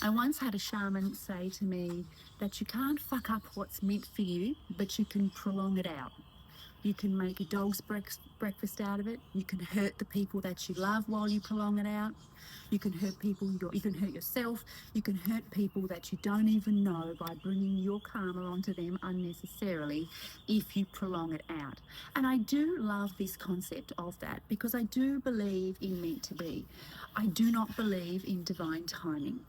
I once had a shaman say to me that you can't fuck up what's meant for you, but you can prolong it out. You can make a dog's breakfast out of it. You can hurt the people that you love while you prolong it out. You can hurt people, you can hurt yourself. You can hurt people that you don't even know by bringing your karma onto them unnecessarily if you prolong it out. And I do love this concept of that because I do believe in meant to be. I do not believe in divine timing.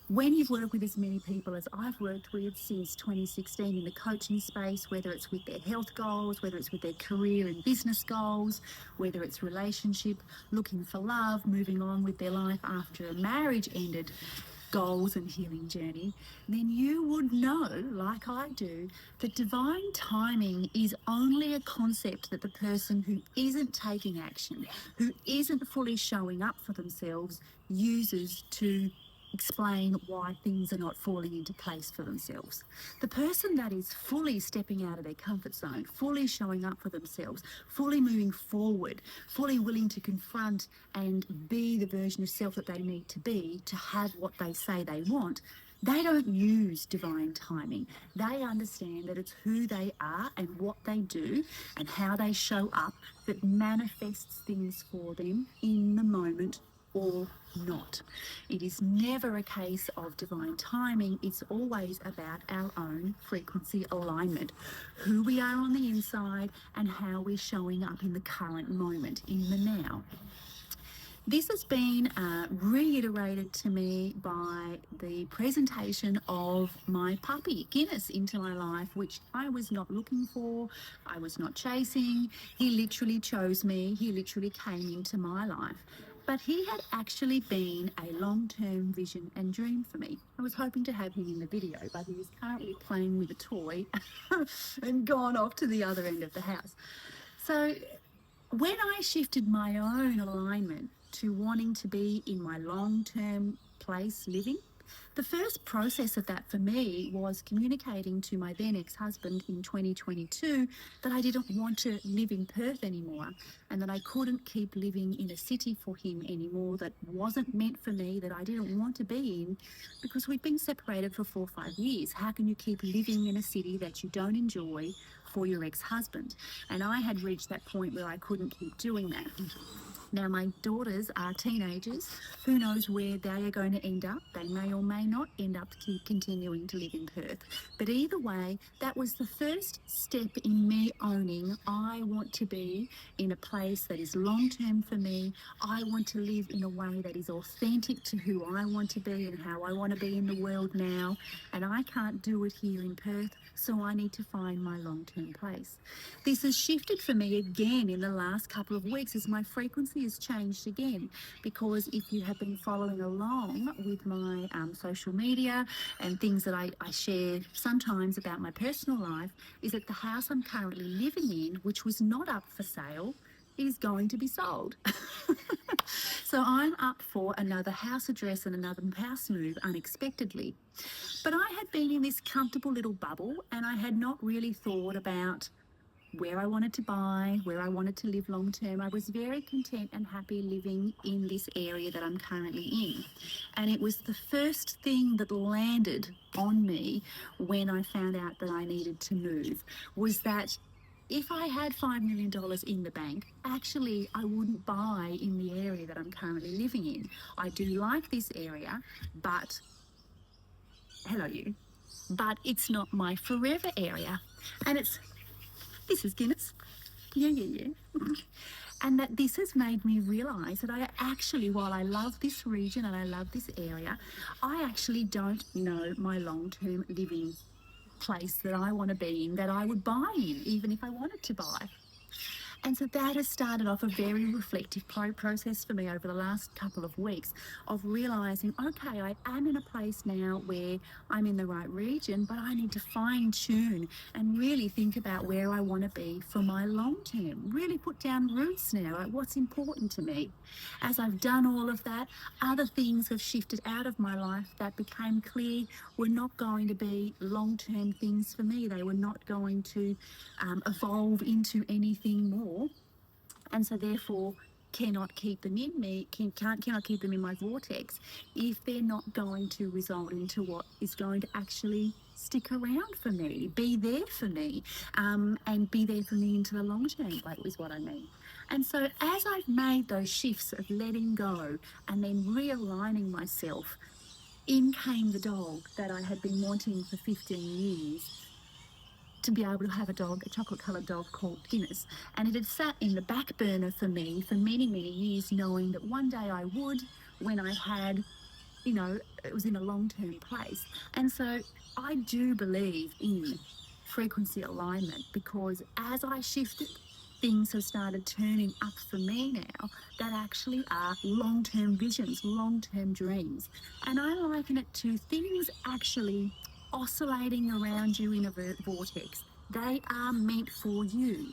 When you've worked with as many people as I've worked with since 2016 in the coaching space, whether it's with their health goals, whether it's with their career and business goals, whether it's relationship, looking for love, moving on with their life after a marriage ended, goals and healing journey, then you would know, like I do, that divine timing is only a concept that the person who isn't taking action, who isn't fully showing up for themselves, uses to explain why things are not falling into place for themselves. The person that is fully stepping out of their comfort zone, fully showing up for themselves, fully moving forward, fully willing to confront and be the version of self that they need to be to have what they say they want, they don't use divine timing. They understand that it's who they are and what they do and how they show up that manifests things for them in the moment or not. It is never a case of divine timing. It's always about our own frequency alignment, who we are on the inside and how we're showing up in the current moment, in the now. This has been reiterated to me by the presentation of my puppy, Guinness, into my life, which I was not looking for, I was not chasing. He literally chose me, he literally came into my life. But he had actually been a long-term vision and dream for me. I was hoping to have him in the video, but he is currently playing with a toy and gone off to the other end of the house. So when I shifted my own alignment to wanting to be in my long-term place living, the first process of that for me was communicating to my then ex-husband in 2022 that I didn't want to live in Perth anymore and that I couldn't keep living in a city for him anymore that wasn't meant for me, that I didn't want to be in, because we'd been separated for 4 or 5 years. How can you keep living in a city that you don't enjoy for your ex-husband? And I had reached that point where I couldn't keep doing that. Now, my daughters are teenagers. Who knows where they are going to end up? They may or may not end up continuing to live in Perth. But either way, that was the first step in me owning I want to be in a place that is long-term for me. I want to live in a way that is authentic to who I want to be and how I want to be in the world now. And I can't do it here in Perth, so I need to find my long-term place. This has shifted for me again in the last couple of weeks as my frequency has changed again, because if you have been following along with my social media and things that I share sometimes about my personal life, is that the house I'm currently living in, which was not up for sale, is going to be sold. So I'm up for another house address and another house move unexpectedly. But I had been in this comfortable little bubble and I had not really thought about where I wanted to buy, where I wanted to live long term. I was very content and happy living in this area that I'm currently in. And it was the first thing that landed on me when I found out that I needed to move, was that if I had $5 million in the bank, actually I wouldn't buy in the area that I'm currently living in. I do like this area, but, hello you, but it's not my forever area. And this is Guinness. Yeah. And that this has made me realise that I actually, while I love this region and I love this area, I actually don't know my long-term living place that I want to be in, that I would buy in, even if I wanted to buy. And so that has started off a very reflective process for me over the last couple of weeks of realising, okay, I am in a place now where I'm in the right region, but I need to fine tune and really think about where I want to be for my long term, really put down roots now, like what's important to me. As I've done all of that, other things have shifted out of my life that became clear were not going to be long-term things for me. They were not going to evolve into anything more. And so therefore, cannot keep them in me, cannot keep them in my vortex if they're not going to result into what is going to actually stick around for me, be there for me, and be there for me into the long term, like is what I mean. And so as I've made those shifts of letting go and then realigning myself, in came the dog that I had been wanting for 15 years, to be able to have a dog, a chocolate-coloured dog called Guinness. And it had sat in the back burner for me for many, many years, knowing that one day I would, when I had, it was in a long-term place. And so I do believe in frequency alignment, because as I shifted, things have started turning up for me now that actually are long-term visions, long-term dreams. And I liken it to things actually oscillating around you in a vortex. They are meant for you.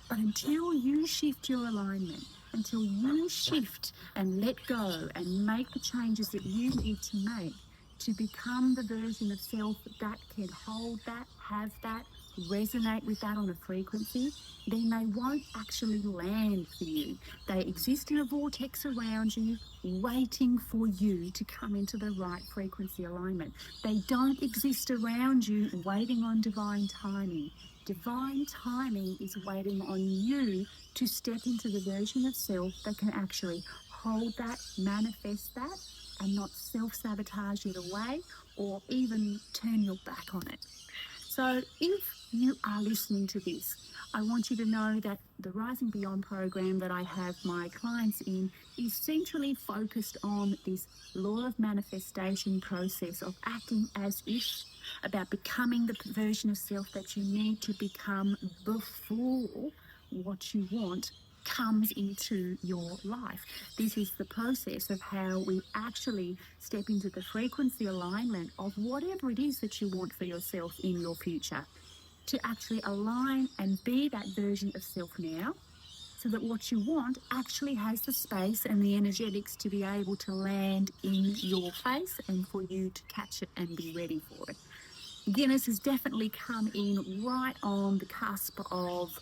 But until you shift your alignment, until you shift and let go and make the changes that you need to make to become the version of self that can hold that, have that, resonate with that on a frequency, then they won't actually land for you. They exist in a vortex around you, waiting for you to come into the right frequency alignment. They don't exist around you, waiting on divine timing. Divine timing is waiting on you to step into the version of self that can actually hold that, manifest that, and not self-sabotage it away or even turn your back on it. So if you are listening to this, I want you to know that the Rising Beyond program that I have my clients in is centrally focused on this law of manifestation process of acting as if, about becoming the version of self that you need to become before what you want comes into your life. This is the process of how we actually step into the frequency alignment of whatever it is that you want for yourself in your future, to actually align and be that version of self now, so that what you want actually has the space and the energetics to be able to land in your face and for you to catch it and be ready for it. Guinness has definitely come in right on the cusp of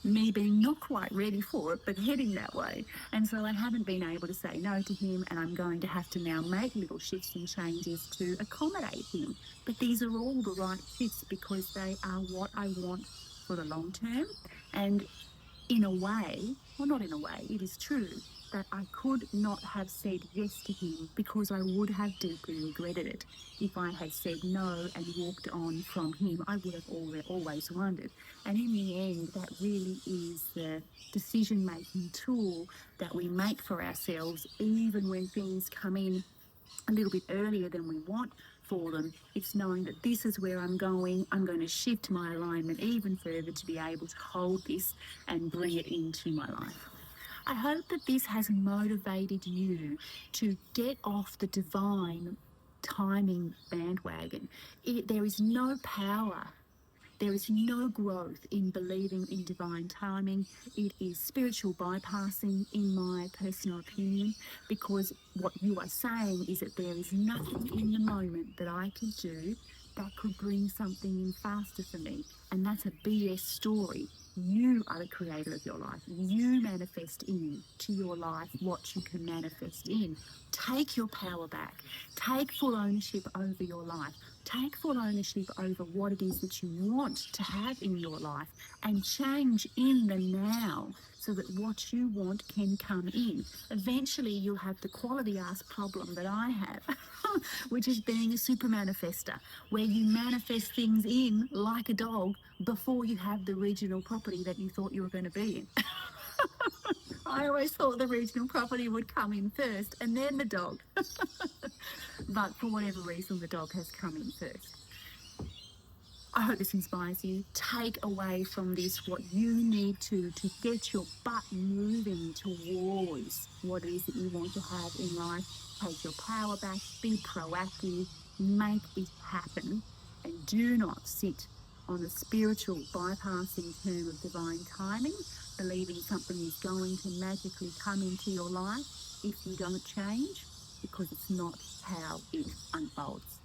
me being not quite ready for it, but heading that way. And so I haven't been able to say no to him, and I'm going to have to now make little shifts and changes to accommodate him. But these are all the right shifts because they are what I want for the long term. And in a way, well, not in a way, it is true that I could not have said yes to him because I would have deeply regretted it. If I had said no and walked on from him, I would have always wondered. And in the end, that really is the decision-making tool that we make for ourselves, even when things come in a little bit earlier than we want for them. It's knowing that this is where I'm going to shift my alignment even further to be able to hold this and bring it into my life. I hope that this has motivated you to get off the divine timing bandwagon. There is no power, there is no growth in believing in divine timing. It is spiritual bypassing, in my personal opinion, because what you are saying is that there is nothing in the moment that I could do that could bring something in faster for me. And that's a BS story. You are the creator of your life. You manifest in to your life what you can manifest in. Take your power back. Take full ownership over your life. Take full ownership over what it is that you want to have in your life, and change in the now so that what you want can come in. Eventually, you'll have the quality ass problem that I have, which is being a super manifester, where you manifest things in like a dog before you have the regional property that you thought you were going to be in. I always thought the regional property would come in first and then the dog. But for whatever reason, the dog has come in first. I hope this inspires you. Take away from this what you need to get your butt moving towards what it is that you want to have in life. Take your power back, be proactive, make it happen, and do not sit on the spiritual bypassing term of divine timing, believing something is going to magically come into your life if you don't change, because it's not how it unfolds.